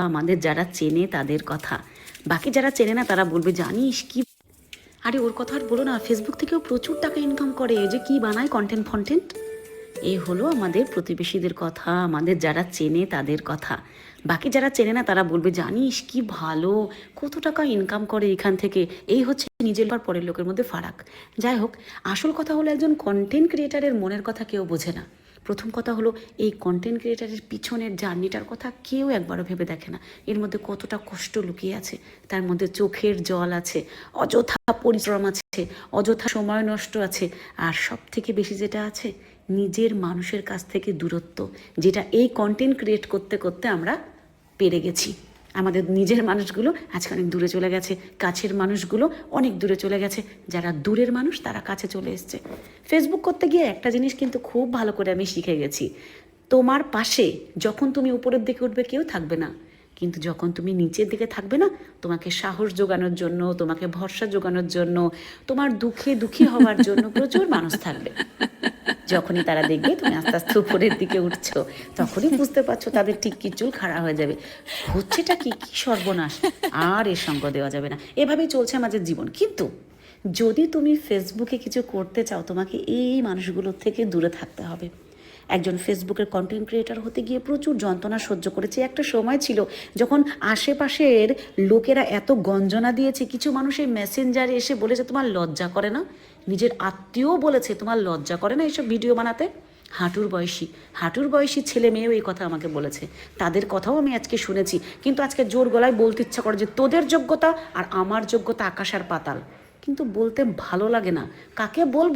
আমাদের যারা চেনে তাদের কথা, বাকি যারা চেনে না তারা বলবে জানিস কি। আরে ওর কথা আর বলো না, ফেসবুক থেকেও প্রচুর টাকা ইনকাম করে, যে কি বানায় কন্টেন্ট ফন্টেন্ট। এই হলো আমাদের প্রতিবেশীদের কথা, আমাদের যারা চেনে তাদের কথা, বাকি যারা চেনে না তারা বলবে জানিস কি ভালো, কত টাকা ইনকাম করে এখান থেকে। এই হচ্ছে নিজের আর পরের লোকের মধ্যে ফারাক। যাই হোক, আসল কথা হলো একজন কন্টেন্ট ক্রিয়েটারের মনের কথা কেউ বোঝে না। প্রথম কথা হলো এই কন্টেন্ট ক্রিয়েটারের পিছনের জার্নিটার কথা কেউ একবারও ভেবে দেখে না। এর মধ্যে কতটা কষ্ট লুকিয়ে আছে, তার মধ্যে চোখের জল আছে, অযথা পরিশ্রম আছে, অযথা সময় নষ্ট আছে, আর সব থেকে বেশি যেটা আছে নিজের মানুষের কাছ থেকে দূরত্ব, যেটা এই কন্টেন্ট ক্রিয়েট করতে করতে আমরা পেরে গেছি। আমাদের নিজের মানুষগুলো আজকে অনেক দূরে চলে গেছে, কাছের মানুষগুলো অনেক দূরে চলে গেছে, যারা দূরের মানুষ তারা কাছে চলে এসছে। ফেসবুক করতে গিয়ে একটা জিনিস কিন্তু খুব ভালো করে আমি শিখে গেছি, তোমার পাশে যখন তুমি উপরের দিকে উঠবে কেউ থাকবে না, কিন্তু যখন তুমি নিচের দিকে থাকবে না, তোমাকে সাহস জোগানোর জন্য, তোমাকে ভরসা জোগানোর জন্য, তোমার দুঃখে দুঃখী হওয়ার জন্য প্রচুর মানুষ থাকবে। যখনই তারা দেখবে তুমি আস্তে আস্তে উপরের দিকে উঠছো, তখনই বুঝতে পারছো তাদের টিক্কি চুল খাড়া হয়ে যাবে, হচ্ছেটা কি কি সর্বনাশ, আর এর সঙ্গ দেওয়া যাবে না। এভাবেই চলছে আমাদের জীবন। কিন্তু যদি তুমি ফেসবুকে কিছু করতে চাও, তোমাকে এই মানুষগুলোর থেকে দূরে থাকতে হবে। একজন ফেসবুকের কন্টেন্ট ক্রিয়েটার হতে গিয়ে প্রচুর যন্ত্রণা সহ্য করেছে। একটা সময় ছিল যখন আশেপাশের লোকেরা এত গঞ্জনা দিয়েছে, কিছু মানুষ এই মেসেঞ্জারে এসে বলেছে তোমার লজ্জা করে না, নিজের আত্মীয়ও বলেছে তোমার লজ্জা করে না এইসব ভিডিও বানাতে। হাঁটুর বয়সী ছেলে মেয়েও এই কথা আমাকে বলেছে, তাদের কথাও আমি আজকে শুনেছি। কিন্তু আজকে জোর গলায় বলতে ইচ্ছা করে যে তোদের যোগ্যতা আর আমার যোগ্যতা আকাশ আর পাতাল, কিন্তু বলতে ভালো লাগে না, কাকে বলবো।